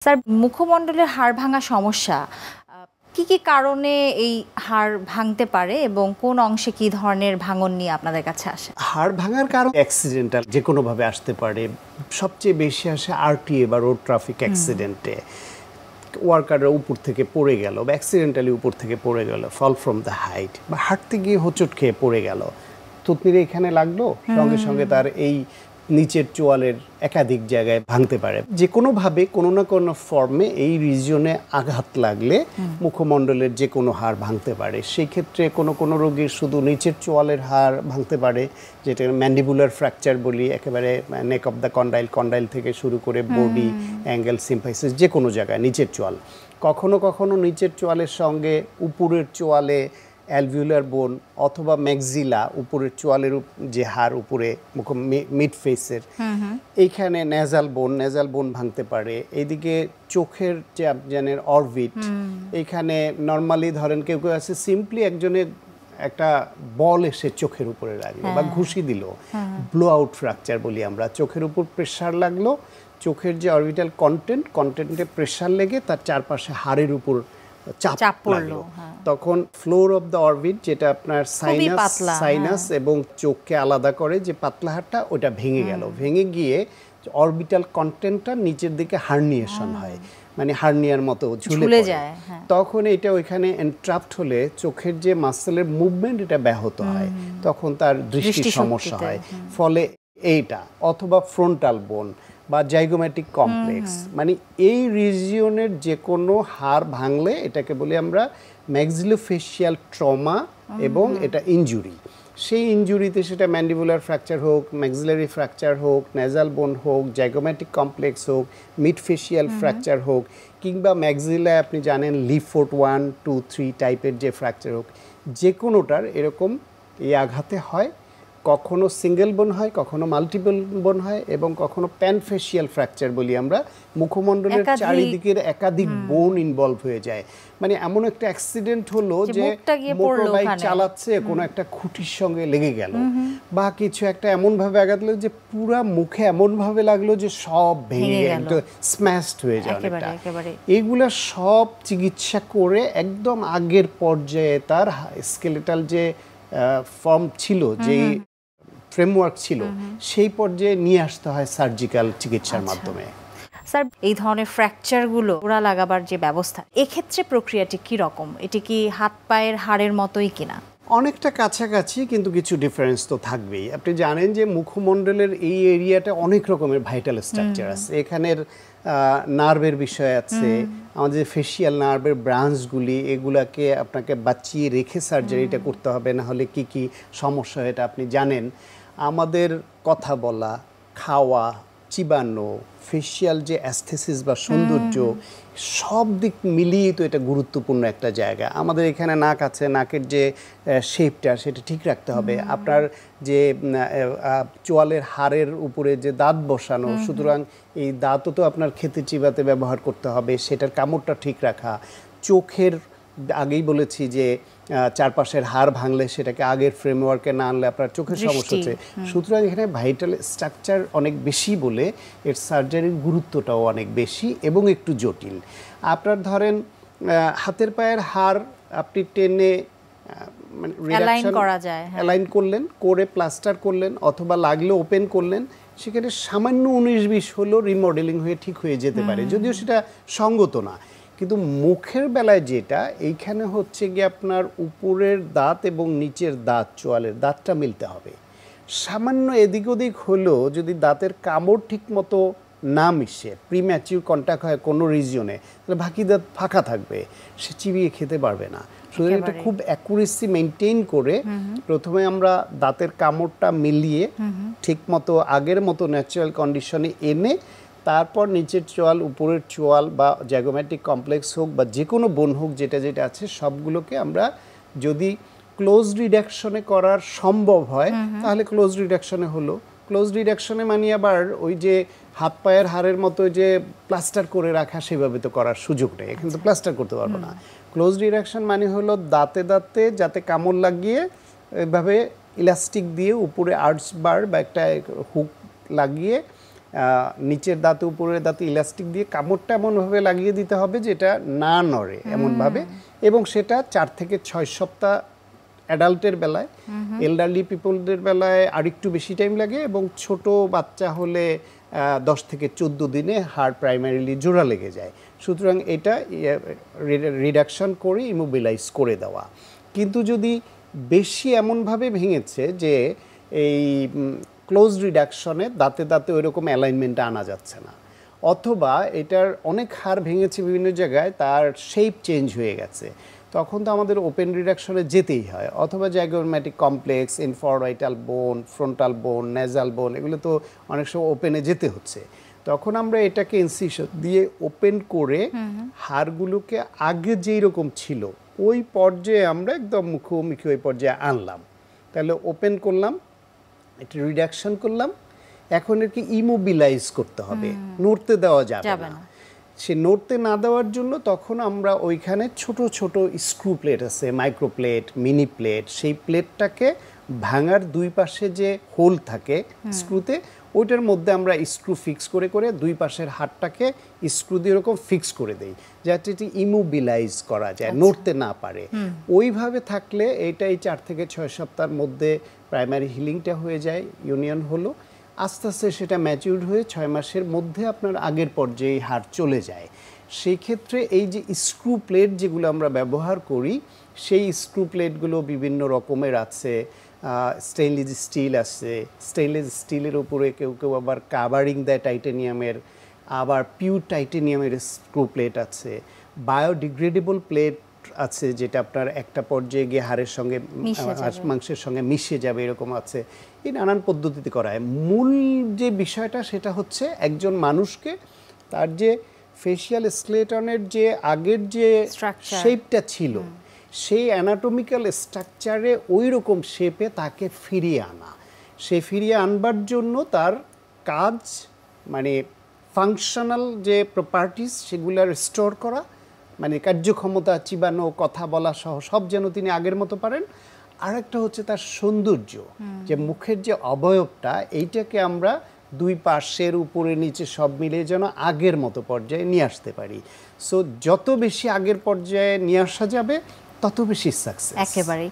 Sir, মুখমণ্ডলের হাড় ভাঙা সমস্যা কি কি কারণে এই হাড় ভাঙতে পারে এবং কোন অংশে কি ধরনের ভাঙন নিয়ে আপনাদের কাছে আসে? হাড় ভাঙার কারণ অ্যাক্সিডেন্টাল যে কোনোভাবে আসতে পারে। সবচেয়ে বেশি আসে আরটিএ বা রোড ট্রাফিক অ্যাক্সিডেন্টে। ওয়ার্কাররা উপর থেকে পড়ে গেল বা অ্যাক্সিডেন্টালি উপর থেকে পড়ে গেল, ফল ফ্রম দ্য হাইট, বা হাঁটতে গিয়ে হোঁচট খেয়ে পড়ে গেল, থুতনির এখানে লাগলো, সঙ্গে সঙ্গে তার এই নিচের চোয়ালের একাধিক জায়গায় ভাঙতে পারে। যে কোনোভাবে কোনো না কোনো ফর্মে এই রিজিয়নে আঘাত লাগলে মুখমণ্ডলের যে কোনো হাড় ভাঙতে পারে। সেই ক্ষেত্রে কোনো কোনো রোগীর শুধু নিচের চোয়ালের হাড় ভাঙতে পারে, যেটা ম্যান্ডিবুলার ফ্র্যাকচার বলি, একেবারে নেক অফ দ্য কন্ডাইল থেকে শুরু করে বডি, অ্যাঙ্গেল, সিম্পাইসিস, যে কোনো জায়গায় নিচের চোয়াল। কখনো কখনো নিচের চোয়ালের সঙ্গে উপরের চোয়ালে অ্যালভিউলার বোন অথবা ম্যাক্সিলা, উপরের চোয়ালের যে হাড় উপরে মিড ফেসের এইখানে নেজাল বোন ভাঙতে পারে। এইদিকে চোখের যে আপনার অরবিট, এইখানে নর্মালি ধরেন কেউ কেউ আছে সিম্পলি একজনের একটা বল এসে চোখের উপরে লাগলো বা ঘুষি দিল, ব্লো আউট ফ্র্যাকচার বলি আমরা। চোখের উপর প্রেশার লাগলো, চোখের যে অরবিটাল কন্টেন্টে প্রেশার লেগে তার চারপাশে হাড়ের উপর চাপ পড়লো, তখন ফ্লোর অফ দ্য অরবিট, যেটা আপনার সাইনাস এবং চোখকে আলাদা করে যে পাতলা হাড়টা, ওটা ভেঙে গেল। ভেঙে গিয়ে অরবিটাল কন্টেন্টটা নিচের দিকে হার্নিয়েশন হয়, মানে হার্নিয়ার মতো ঝুলে যায়। তখন এটা ওইখানে এন্ট্রাপ্ট হলে চোখের যে মাসেলের মুভমেন্ট এটা ব্যাহত হয়, তখন তার দৃষ্টি সমস্যা হয়। ফলে এইটা অথবা ফ্রন্টাল বোন বা জাইগোম্যাটিক কমপ্লেক্স, মানে এই রিজিয়নের যে কোনো হাড় ভাঙলে এটাকে বলি আমরা ম্যাক্সিলোফেশিয়াল ট্রমা, এবং এটা ইনজুরি। সেই ইনজুরিতে সেটা ম্যান্ডিবুলার ফ্র্যাকচার হোক, ম্যাক্সিলারি ফ্র্যাকচার হোক, নেজাল বোন হোক, জাইগোম্যাটিক কমপ্লেক্স হোক, মিডফেশিয়াল ফ্র্যাকচার হোক, কিংবা ম্যাক্সিলায় আপনি জানেন লিফোর্ট 1, 2, 3 টাইপের যে ফ্র্যাকচার হোক, যে কোনোটার এরকম এই আঘাতে হয়। কখনো সিঙ্গেল বোন হয়, কখনো মাল্টিপল বোন হয়, এবং কখনো প্যানফেশিয়াল ফ্র্যাকচার বলি আমরা। মুখমণ্ডলের চারিদিকের একাধিক বোন ইনভলভ হয়ে যায়। মানে এমন একটা অ্যাক্সিডেন্ট হলো যে মোটরবাইক চালাচ্ছে, কোনো একটা খুঁটির সঙ্গে লেগে গেল, বা কিছু একটা এমনভাবে আঘাত লাগলো যে পুরা মুখে এমনভাবে লাগলো যে সব ভেঙে গেল, স্ম্যাশড হয়ে যায় অনেকটা। এগুলা সব চিকিৎসা করে একদম আগের পর্যায়ে তার স্কেলেটাল যে ফর্ম ছিল, যেই ফ্রেমওয়ার্ক ছিল, সেই পর্যায়ে নিয়ে আসতে হয় সার্জিক্যাল চিকিৎসার মাধ্যমে। স্যার, এই ধরনের ফ্র্যাকচারগুলো ওরা লাগাবার যে ব্যবস্থা, এক্ষেত্রে প্রক্রিয়াটি কি রকম? এটি কি হাত পায়ের হাড়ের মতোই কিনা? অনেকটা কাছাকাছি, কিন্তু কিছু ডিফারেন্স তো থাকবেই। আপনি জানেন যে মুখমণ্ডলের এই এরিয়াটা অনেক রকমের ভাইটাল স্ট্রাকচার আছে। এখানের নার্ভের বিষয় আছে, আমাদের ফেশিয়াল নার্ভের ব্রাঞ্চগুলি, এগুলাকে আপনাকে বাঁচিয়ে রেখে সার্জারিটা করতে হবে, না হলে কি কি সমস্যা হয় এটা আপনি জানেন। আমাদের কথা বলা, খাওয়া, চিবানো, ফেশিয়াল যে অ্যাস্থেসিস বা সৌন্দর্য, সব দিক মিলিয়ে তো এটা গুরুত্বপূর্ণ একটা জায়গা। আমাদের এখানে নাক আছে, নাকের যে শেপটা সেটা ঠিক রাখতে হবে। আপনার যে চোয়ালের হাড়ের উপরে যে দাঁত বসানো, সুতরাং এই দাঁতও তো আপনার খেতে চিবাতে ব্যবহার করতে হবে, সেটার কামড়টা ঠিক রাখা। চোখের আগেই বলেছি যে চারপাশের হাড় ভাঙলে সেটাকে আগের ফ্রেমওয়ার্কে না আনলে আপনার চোখের সমস্যা হচ্ছে। সুতরাং এখানে ভাইটাল স্ট্রাকচার অনেক বেশি বলে এর সার্জারির গুরুত্বটাও অনেক বেশি এবং একটু জটিল। আপনার ধরেন হাতের পায়ের হাড় আপনি টেনে অ্যালাইন করলেন, করে প্লাস্টার করলেন, অথবা লাগলে ওপেন করলেন, সেখানে সামান্য 19-20 হলেও রিমডেলিং হয়ে ঠিক হয়ে যেতে পারে, যদিও সেটা সঙ্গত না। কিন্তু মুখের বেলায় যেটা, এইখানে হচ্ছে গিয়ে আপনার উপরের দাঁত এবং নিচের দাঁত, চোয়ালের দাঁতটা মিলতে হবে। সামান্য এদিক ওদিক হলেও যদি দাঁতের কামড় ঠিক মতো না মিশে, প্রিম্যাচিউর কন্ট্যাক্ট হয় কোনো রিজিয়নে, তাহলে বাকি দাঁত ফাঁকা থাকবে, সে চিবিয়ে খেতে পারবে না। সুতরাং এটা খুব অ্যাকুরেসি মেনটেন করে প্রথমে আমরা দাঁতের কামড়টা মিলিয়ে ঠিক মতো আগের মতো ন্যাচারাল কন্ডিশনে এনে, তারপর নিচের চোয়াল, উপরের চোয়াল বা জাইগোম্যাটিক কমপ্লেক্স হোক বা যে কোনো বোন হোক, যেটা যেটা আছে সবগুলোকে আমরা যদি ক্লোজ রিডাকশনে করার সম্ভব হয় তাহলে ক্লোজ রিডাকশনে হলো। ক্লোজ রিডাকশনে মানে আবার ওই যে হাত পায়ের হাড়ের মতো যে প্লাস্টার করে রাখা, সেভাবে তো করার সুযোগ নেই, কিন্তু প্লাস্টার করতে পারবো না। ক্লোজ রিডাকশন মানে হলো দাঁতে দাঁতে যাতে কামড় লাগিয়ে এভাবে ইলাস্টিক দিয়ে উপরে আর্টস বার বা একটা হুক লাগিয়ে নিচের দাঁতে উপরের দাঁতে ইলাস্টিক দিয়ে কামড়টা এমনভাবে লাগিয়ে দিতে হবে যেটা না নড়ে এমনভাবে, এবং সেটা 4 থেকে 6 সপ্তাহ অ্যাডাল্টের বেলায়। এল্ডারলি পিপলদের বেলায় আরেকটু বেশি টাইম লাগে, এবং ছোট বাচ্চা হলে 10 থেকে 14 দিনে হাড় প্রাইমারিলি জোড়া লেগে যায়। সুতরাং এটা রিডাকশন করে ইমোবিলাইজ করে দেওয়া। কিন্তু যদি বেশি এমনভাবে ভেঙেছে যে এই ক্লোজ রিডাকশনে দাঁতে দাঁতে ওই রকম অ্যালাইনমেন্টে আনা যাচ্ছে না, অথবা এটার অনেক হাড় ভেঙেছে বিভিন্ন জায়গায়, তার শেপ চেঞ্জ হয়ে গেছে, তখন তো আমাদের ওপেন রিডাকশনে যেতেই হয়। অথবা জাইগোম্যাটিক কমপ্লেক্স, ইনফরভাইটাল বোন, ফ্রন্টাল বোন, নেজাল বোন, এগুলো তো অনেক সময় ওপেনে যেতে হচ্ছে। তখন আমরা এটাকে ইনসিশন দিয়ে ওপেন করে হাড়গুলোকে আগে যেই রকম ছিল ওই পর্যায়ে আমরা একদম মুখোমুখি ওই পর্যায়ে আনলাম। তাহলে ওপেন করলাম, এটা রিডাকশন করলাম, এখন এর কি ইমোবিলাইজ করতে হবে, নড়তে দেওয়া যাবে না। সে নড়তে না দেওয়ার জন্য তখন আমরা ওইখানে ছোট ছোট স্ক্রু প্লেট আছে, মাইক্রো প্লেট, মিনি প্লেট, সেই প্লেটটাকে ভাঙার দুই পাশে যে হোল থাকে স্ক্রুতে, ওইটার মধ্যে আমরা স্ক্রু ফিক্স করে করে দুই পাশের হাড়টাকে স্ক্রু দিয়ে এরকম ফিক্স করে দেই, যাতে এটি ইমোবিলাইজ করা যায়, নড়তে না পারে। ওইভাবে থাকলে এইটাই 4 থেকে 6 সপ্তাহের মধ্যে প্রাইমারি হিলিংটা হয়ে যায়, ইউনিয়ন হলো। আস্তে আস্তে সেটা ম্যাচিউরড হয়ে 6 মাসের মধ্যে আপনার আগের পর্যায়ে হাড় চলে যায়। সেই ক্ষেত্রে এই যে স্ক্রু প্লেট যেগুলো আমরা ব্যবহার করি, সেই স্ক্রু প্লেটগুলো বিভিন্ন রকমের আছে। স্টেইনলেস স্টিল আছে, স্টেইনলেস স্টিলের উপরে কেউ কেউ আবার কাভারিং দেয় টাইটেনিয়ামের, আবার পিওর টাইটেনিয়ামের স্ক্রু প্লেট আছে, বায়োডিগ্রেডেবল প্লেট আছে যেটা আপনার একটা পর্যায়ে গিয়ে হাড়ের সঙ্গে মাংসের সঙ্গে মিশে যাবে, এরকম আছে। এই নানান পদ্ধতিতে করা হয়। মূল যে বিষয়টা সেটা হচ্ছে একজন মানুষকে তার যে ফেশিয়াল স্কেলেটনের যে আগের যে শেপটা ছিল, সেই অ্যানাটমিক্যাল স্ট্রাকচারে ওই রকম শেপে তাকে ফিরিয়ে আনা। সে ফিরিয়ে আনবার জন্য তার কাজ মানে ফাংশনাল যে প্রপার্টিস সেগুলো রিস্টোর করা, মানে কার্যক্ষমতা, চিবানো, কথা বলা সহ সব যেন তিনি আগের মতো পারেন। আর একটা হচ্ছে তার সৌন্দর্য, যে মুখের যে অবয়বটা, এইটাকে আমরা দুই পাশের উপরে নিচে সব মিলিয়ে যেন আগের মতো পর্যায়ে নিয়ে আসতে পারি। সো যত বেশি আগের পর্যায়ে নিয়ে আসা যাবে তত বেশি সাকসেস। একেবারেই।